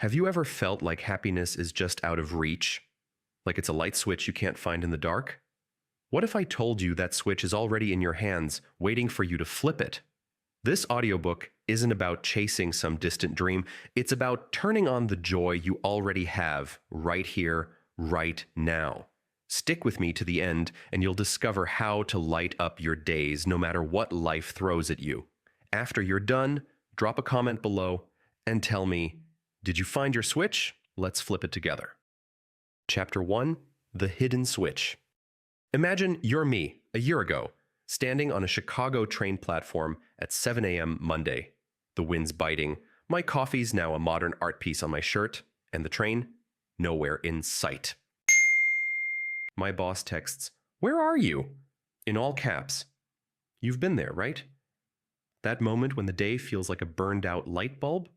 Have you ever felt like happiness is just out of reach? Like it's a light switch you can't find in the dark? What if I told you that switch is already in your hands, waiting for you to flip it? This audiobook isn't about chasing some distant dream. It's about turning on the joy you already have right here, right now. Stick with me to the end, and you'll discover how to light up your days no matter what life throws at you. After you're done, drop a comment below and tell me, did you find your switch? Let's flip it together. Chapter 1, The Hidden Switch. Imagine you're me, a year ago, standing on a Chicago train platform at 7 a.m. Monday. The wind's biting, my coffee's now a modern art piece on my shirt, and the train, nowhere in sight. My boss texts, "Where are you?" in all caps. You've been there, right? That moment when the day feels like a burned-out light bulb?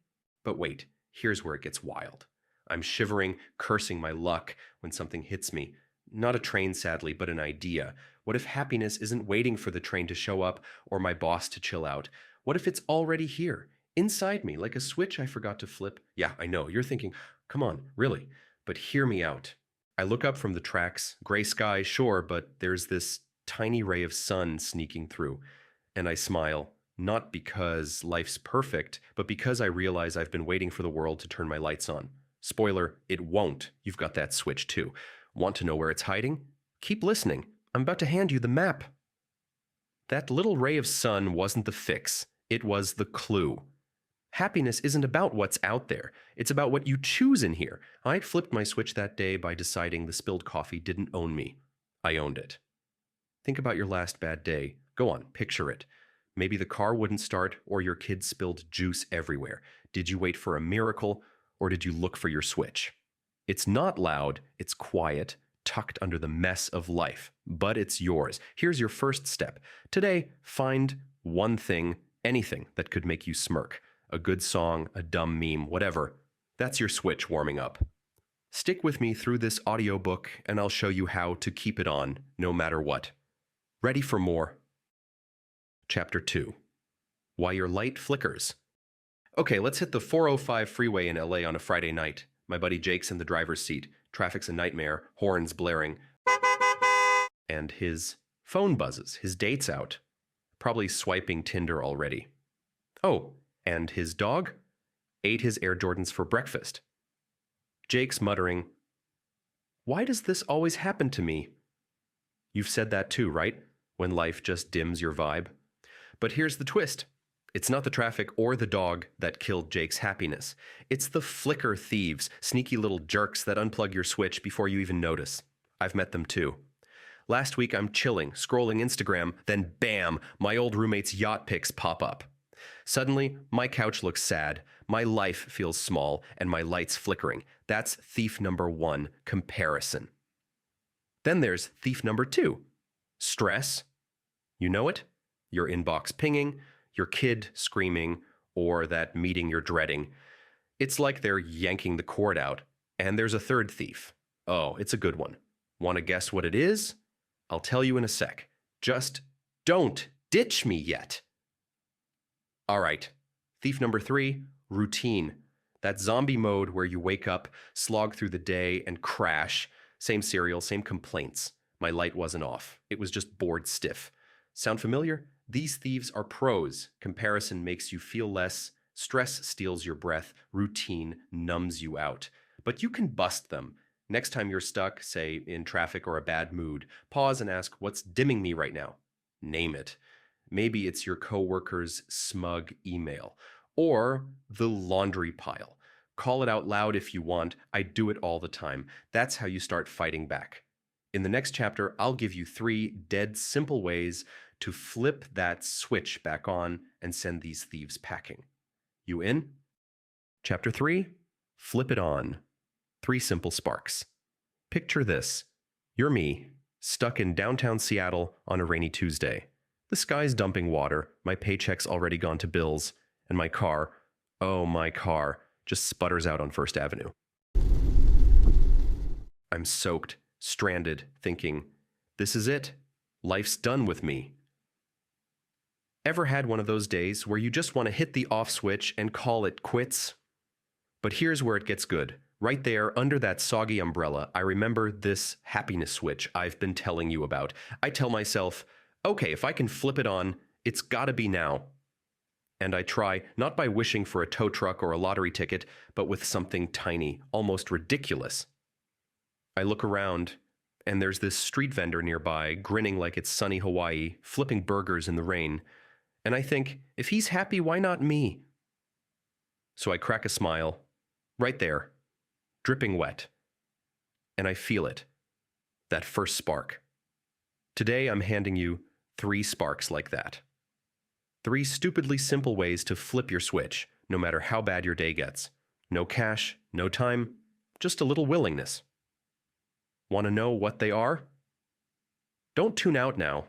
But wait, here's where it gets wild. I'm shivering, cursing my luck when something hits me. Not a train, sadly, but an idea. What if happiness isn't waiting for the train to show up or my boss to chill out? What if it's already here, inside me, like a switch I forgot to flip? Yeah, I know. You're thinking, come on, really? But hear me out. I look up from the tracks, gray sky, sure, but there's this tiny ray of sun sneaking through. And I smile, not because life's perfect, but because I realize I've been waiting for the world to turn my lights on. Spoiler, it won't. You've got that switch too. Want to know where it's hiding? Keep listening. I'm about to hand you the map. That little ray of sun wasn't the fix. It was the clue. Happiness isn't about what's out there. It's about what you choose in here. I flipped my switch that day by deciding the spilled coffee didn't own me. I owned it. Think about your last bad day. Go on, picture it. Maybe the car wouldn't start or your kid spilled juice everywhere. Did you wait for a miracle or did you look for your switch? It's not loud, it's quiet, tucked under the mess of life, but it's yours. Here's your first step. Today, find one thing, anything that could make you smirk. A good song, a dumb meme, whatever. That's your switch warming up. Stick with me through this audiobook and I'll show you how to keep it on, no matter what. Ready for more? Chapter 2. Why Your Light Flickers. Okay, let's hit the 405 freeway in LA on a Friday night. My buddy Jake's in the driver's seat. Traffic's a nightmare, horns blaring. And his phone buzzes. His date's out. Probably swiping Tinder already. Oh, and his dog ate his Air Jordans for breakfast. Jake's muttering, "Why does this always happen to me?" You've said that too, right? When life just dims your vibe. But here's the twist. It's not the traffic or the dog that killed Jake's happiness. It's the flicker thieves, sneaky little jerks that unplug your switch before you even notice. I've met them too. Last week I'm chilling, scrolling Instagram, then bam, my old roommate's yacht pics pop up. Suddenly, my couch looks sad, my life feels small, and my light's flickering. That's thief number 1, comparison. Then there's thief number 2, stress. You know it? Your inbox pinging, your kid screaming, or that meeting you're dreading. It's like they're yanking the cord out. And there's a third thief. Oh, it's a good one. Want to guess what it is? I'll tell you in a sec. Just don't ditch me yet. All right. Thief number 3, routine. That zombie mode where you wake up, slog through the day, and crash. Same cereal, same complaints. My light wasn't off. It was just bored stiff. Sound familiar? These thieves are pros. Comparison makes you feel less. Stress steals your breath. Routine numbs you out. But you can bust them. Next time you're stuck, say, in traffic or a bad mood, pause and ask, what's dimming me right now? Name it. Maybe it's your coworker's smug email. Or the laundry pile. Call it out loud if you want. I do it all the time. That's how you start fighting back. In the next chapter, I'll give you 3 dead simple ways to flip that switch back on and send these thieves packing. You in? Chapter 3, Flip It On. 3 simple sparks. Picture this. You're me, stuck in downtown Seattle on a rainy Tuesday. The sky's dumping water, my paycheck's already gone to bills, and my car, oh my car, just sputters out on First Avenue. I'm soaked, stranded, thinking, this is it. Life's done with me. Ever had one of those days where you just want to hit the off switch and call it quits? But here's where it gets good. Right there, under that soggy umbrella, I remember this happiness switch I've been telling you about. I tell myself, okay, if I can flip it on, it's gotta be now. And I try, not by wishing for a tow truck or a lottery ticket, but with something tiny, almost ridiculous. I look around, and there's this street vendor nearby, grinning like it's sunny Hawaii, flipping burgers in the rain. And I think, if he's happy, why not me? So I crack a smile, right there, dripping wet. And I feel it, that first spark. Today I'm handing you 3 sparks like that. 3 stupidly simple ways to flip your switch, no matter how bad your day gets. No cash, no time, just a little willingness. Want to know what they are? Don't tune out now.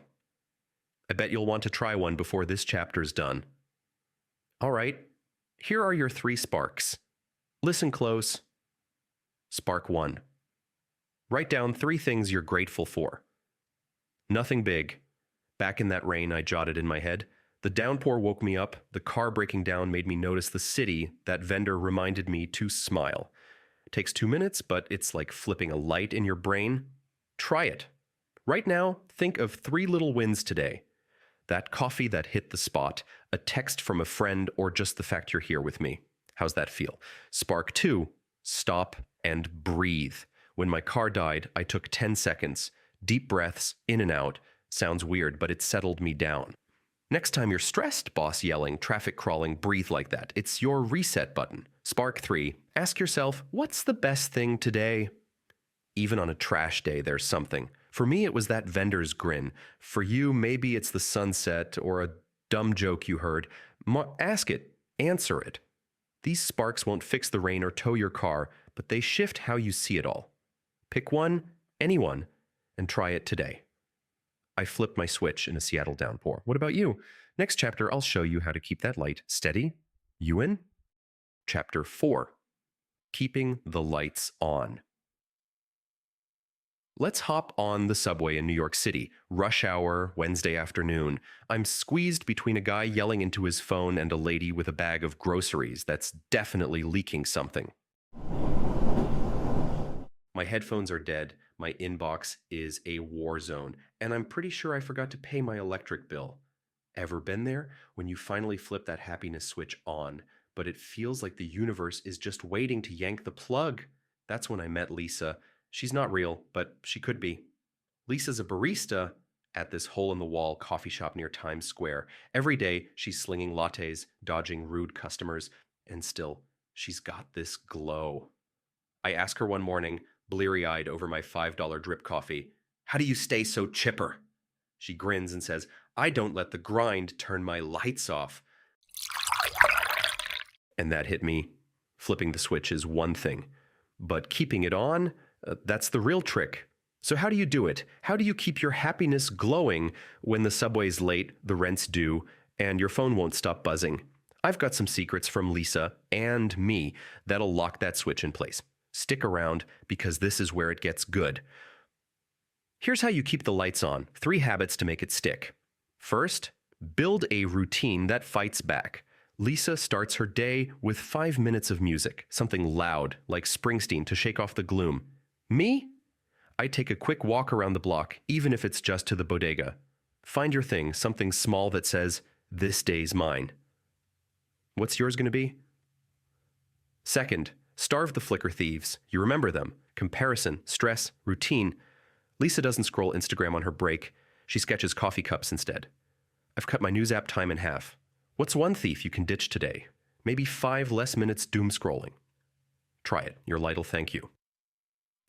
I bet you'll want to try one before this chapter's done. All right, here are your 3 sparks. Listen close. Spark 1. Write down 3 things you're grateful for. Nothing big. Back in that rain, I jotted in my head. The downpour woke me up. The car breaking down made me notice the city. That vendor reminded me to smile. It takes 2 minutes, but it's like flipping a light in your brain. Try it. Right now, think of 3 little wins today. That coffee that hit the spot, a text from a friend, or just the fact you're here with me. How's that feel? Spark 2. Stop and breathe. When my car died, I took 10 seconds. Deep breaths, in and out. Sounds weird, but it settled me down. Next time you're stressed, boss yelling, traffic crawling, breathe like that. It's your reset button. Spark 3. Ask yourself, what's the best thing today? Even on a trash day, there's something. For me, it was that vendor's grin. For you, maybe it's the sunset or a dumb joke you heard. Ask it. Answer it. These sparks won't fix the rain or tow your car, but they shift how you see it all. Pick one, anyone, and try it today. I flipped my switch in a Seattle downpour. What about you? Next chapter, I'll show you how to keep that light steady. You in? Chapter 4. Keeping the lights on. Let's hop on the subway in New York City. Rush hour, Wednesday afternoon. I'm squeezed between a guy yelling into his phone and a lady with a bag of groceries that's definitely leaking something. My headphones are dead. My inbox is a war zone, and I'm pretty sure I forgot to pay my electric bill. Ever been there? When you finally flip that happiness switch on, but it feels like the universe is just waiting to yank the plug. That's when I met Lisa. She's not real, but she could be. Lisa's a barista at this hole-in-the-wall coffee shop near Times Square. Every day, she's slinging lattes, dodging rude customers, and still, she's got this glow. I ask her one morning, bleary-eyed over my $5 drip coffee, "How do you stay so chipper?" She grins and says, "I don't let the grind turn my lights off." And that hit me. Flipping the switch is one thing, but keeping it on, that's the real trick. So how do you do it? How do you keep your happiness glowing when the subway's late, the rent's due, and your phone won't stop buzzing? I've got some secrets from Lisa and me that'll lock that switch in place. Stick around, because this is where it gets good. Here's how you keep the lights on. 3 habits to make it stick. First, build a routine that fights back. Lisa starts her day with 5 minutes of music, something loud, like Springsteen, to shake off the gloom. Me? I take a quick walk around the block, even if it's just to the bodega. Find your thing, something small that says, "This day's mine." What's yours going to be? Second, starve the flicker thieves. You remember them. Comparison, stress, routine. Lisa doesn't scroll Instagram on her break. She sketches coffee cups instead. I've cut my news app time in half. What's one thief you can ditch today? Maybe 5 less minutes doom scrolling. Try it. Your light'll thank you.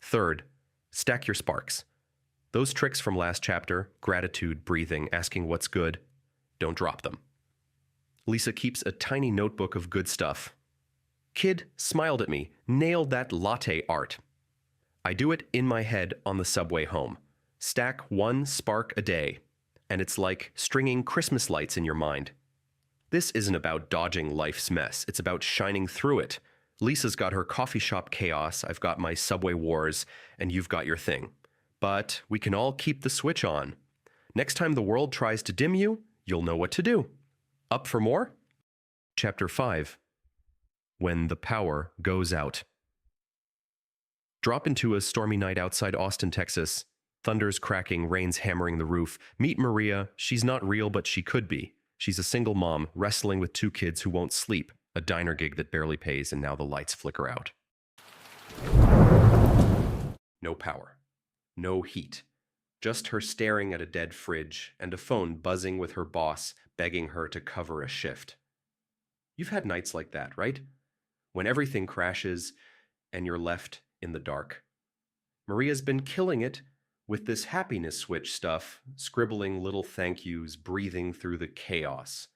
Third, stack your sparks. Those tricks from last chapter, gratitude, breathing, asking what's good, don't drop them. Lisa keeps a tiny notebook of good stuff. Kid smiled at me, nailed that latte art. I do it in my head on the subway home. Stack 1 spark a day, and it's like stringing Christmas lights in your mind. This isn't about dodging life's mess. It's about shining through it. Lisa's got her coffee shop chaos, I've got my subway wars, and you've got your thing. But we can all keep the switch on. Next time the world tries to dim you, you'll know what to do. Up for more? Chapter 5. when the power goes out. Drop into a stormy night outside Austin, Texas. Thunder's cracking, rain's hammering the roof. Meet Maria. She's not real, but she could be. She's a single mom, wrestling with two kids who won't sleep, a diner gig that barely pays, and now the lights flicker out. No power. No heat. Just her staring at a dead fridge and a phone buzzing with her boss, begging her to cover a shift. You've had nights like that, right? When everything crashes and you're left in the dark. Maria's been killing it with this happiness switch stuff, scribbling little thank yous, breathing through the chaos.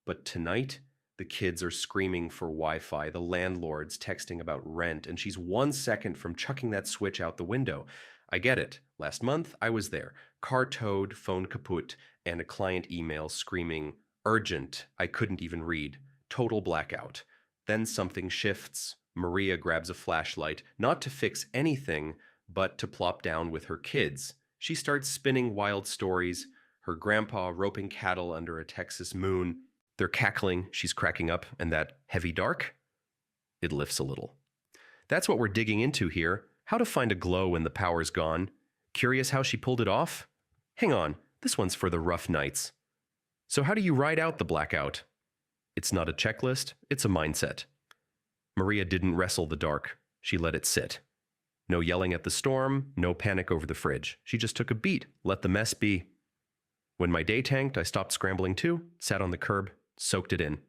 But tonight, the kids are screaming for Wi-Fi, the landlord's texting about rent, and she's 1 second from chucking that switch out the window. I get it. Last month, I was there. Car towed, phone kaput, and a client email screaming, urgent. I couldn't even read. Total blackout. Then something shifts. Maria grabs a flashlight, not to fix anything, but to plop down with her kids. She starts spinning wild stories, her grandpa roping cattle under a Texas moon. They're cackling, she's cracking up, and that heavy dark? It lifts a little. That's what we're digging into here. How to find a glow when the power's gone. Curious how she pulled it off? Hang on, this one's for the rough nights. So how do you ride out the blackout? It's not a checklist, it's a mindset. Maria didn't wrestle the dark. She let it sit. No yelling at the storm, no panic over the fridge. She just took a beat, let the mess be. When my day tanked, I stopped scrambling too, sat on the curb, soaked it in.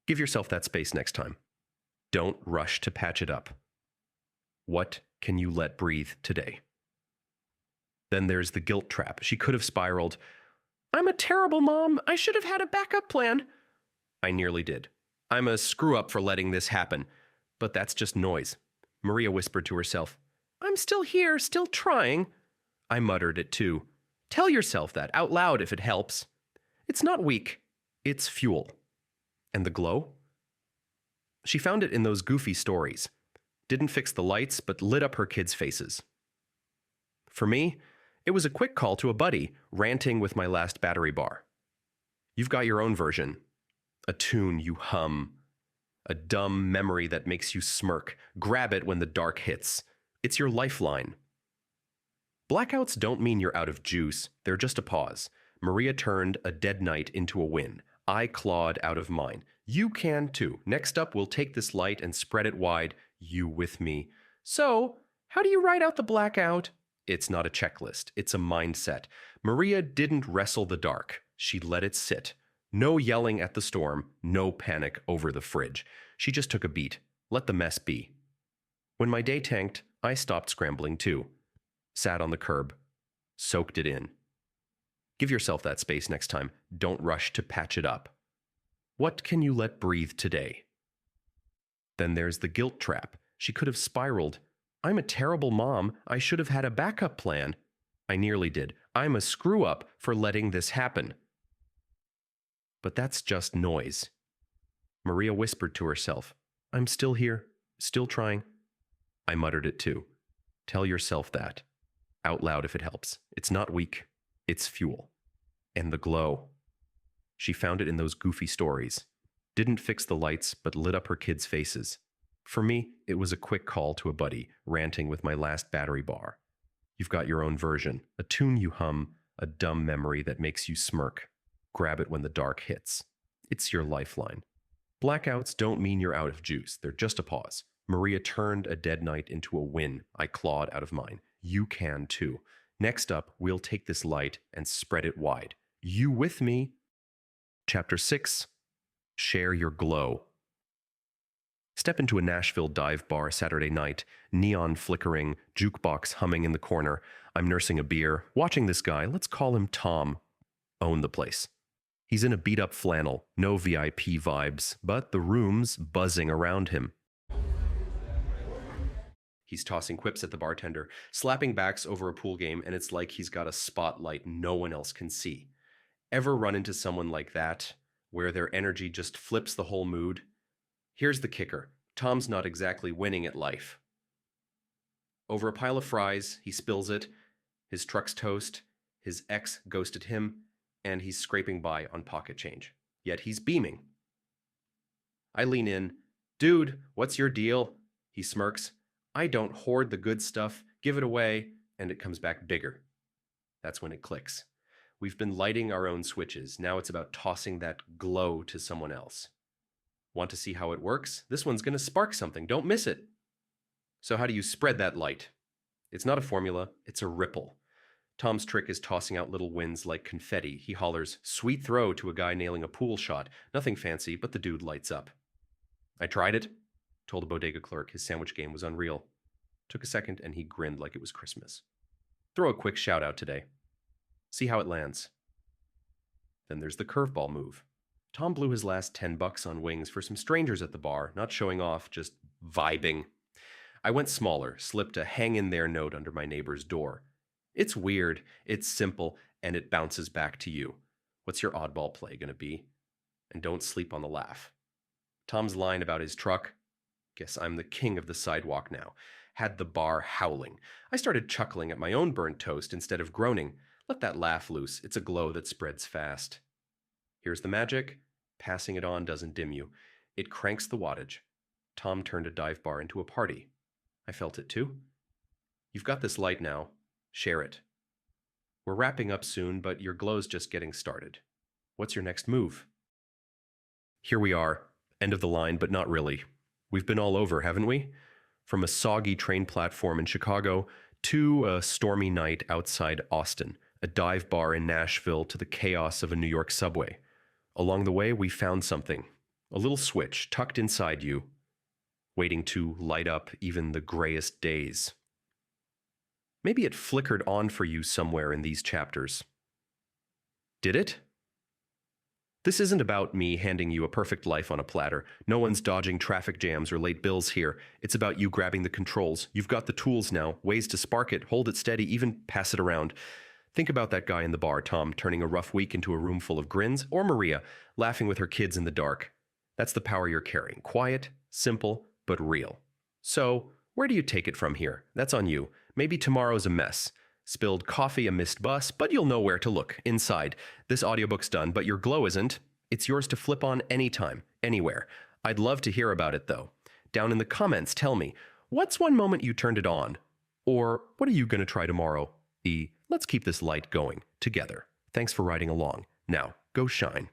Give yourself that space next time. Don't rush to patch it up. What can you let breathe today? Then there's the guilt trap. She could have spiraled. I'm a terrible mom. I should have had a backup plan. I nearly did. I'm a screw-up for letting this happen. But that's just noise. Maria whispered to herself. I'm still here, still trying. I muttered it too. Tell yourself that out loud if it helps. It's not weak. It's fuel. And the glow? She found it in those goofy stories. Didn't fix the lights, but lit up her kids' faces. For me, it was a quick call to a buddy, ranting with my last battery bar. You've got your own version. A tune you hum. A dumb memory that makes you smirk. Grab it when the dark hits. It's your lifeline. Blackouts don't mean you're out of juice. They're just a pause. Maria turned a dead night into a win. I clawed out of mine. You can too. Next up, we'll take this light and spread it wide. You with me. So, how do you ride out the blackout? It's not a checklist. It's a mindset. Maria didn't wrestle the dark. She let it sit. No yelling at the storm, no panic over the fridge. She just took a beat. Let the mess be. When my day tanked, I stopped scrambling too. Sat on the curb. Soaked it in. Give yourself that space next time. Don't rush to patch it up. What can you let breathe today? Then there's the guilt trap. She could have spiraled. I'm a terrible mom. I should have had a backup plan. I nearly did. I'm a screw-up for letting this happen. But that's just noise. Maria whispered to herself. I'm still here, still trying. I muttered it too. Tell yourself that. Out loud if it helps. It's not weak. It's fuel. And the glow. She found it in those goofy stories. Didn't fix the lights, but lit up her kids' faces. For me, it was a quick call to a buddy, ranting with my last battery bar. You've got your own version. A tune you hum, a dumb memory that makes you smirk. Grab it when the dark hits. It's your lifeline. Blackouts don't mean you're out of juice. They're just a pause. Maria turned a dead night into a win. I clawed out of mine. You can too. Next up, we'll take this light and spread it wide. You with me? Chapter 6. Share your glow. Step into a Nashville dive bar Saturday night, neon flickering, jukebox humming in the corner. I'm nursing a beer, watching this guy, let's call him Tom, own the place. He's in a beat-up flannel, no VIP vibes, but the room's buzzing around him. He's tossing quips at the bartender, slapping backs over a pool game, and it's like he's got a spotlight no one else can see. Ever run into someone like that, where their energy just flips the whole mood? Here's the kicker. Tom's not exactly winning at life. Over a pile of fries, he spills it, his truck's toast, his ex ghosted him, and he's scraping by on pocket change. Yet he's beaming. I lean in. Dude, what's your deal? He smirks. I don't hoard the good stuff, give it away, and it comes back bigger. That's when it clicks. We've been lighting our own switches. Now it's about tossing that glow to someone else. Want to see how it works? This one's going to spark something. Don't miss it. So how do you spread that light? It's not a formula, it's a ripple. Tom's trick is tossing out little winds like confetti. He hollers, "Sweet throw," to a guy nailing a pool shot. Nothing fancy, but the dude lights up. I tried it, told a bodega clerk. His sandwich game was unreal. Took a second and he grinned like it was Christmas. Throw a quick shout out today. See how it lands. Then there's the curveball move. Tom blew his last $10 on wings for some strangers at the bar, not showing off, just vibing. I went smaller, slipped a hang in there note under my neighbor's door. It's weird, it's simple, and it bounces back to you. What's your oddball play gonna be? And don't sleep on the laugh. Tom's line about his truck, guess I'm the king of the sidewalk now, had the bar howling. I started chuckling at my own burnt toast instead of groaning. Let that laugh loose, it's a glow that spreads fast. Here's the magic. Passing it on doesn't dim you. It cranks the wattage. Tom turned a dive bar into a party. I felt it too. You've got this light now. Share it. We're wrapping up soon, but your glow's just getting started. What's your next move? Here we are. End of the line, but not really. We've been all over, haven't we? From a soggy train platform in Chicago to a stormy night outside Austin, a dive bar in Nashville to the chaos of a New York subway. Along the way, we found something, a little switch tucked inside you, waiting to light up even the grayest days. Maybe it flickered on for you somewhere in these chapters. Did it? This isn't about me handing you a perfect life on a platter. No one's dodging traffic jams or late bills here. It's about you grabbing the controls. You've got the tools now, ways to spark it, hold it steady, even pass it around. Think about that guy in the bar, Tom, turning a rough week into a room full of grins, or Maria, laughing with her kids in the dark. That's the power you're carrying. Quiet, simple, but real. So, where do you take it from here? That's on you. Maybe tomorrow's a mess. Spilled coffee, a missed bus, but you'll know where to look, inside. This audiobook's done, but your glow isn't. It's yours to flip on anytime, anywhere. I'd love to hear about it, though. Down in the comments, tell me, what's one moment you turned it on? Or what are you going to try tomorrow? Let's keep this light going, together. Thanks for riding along. Now, go shine.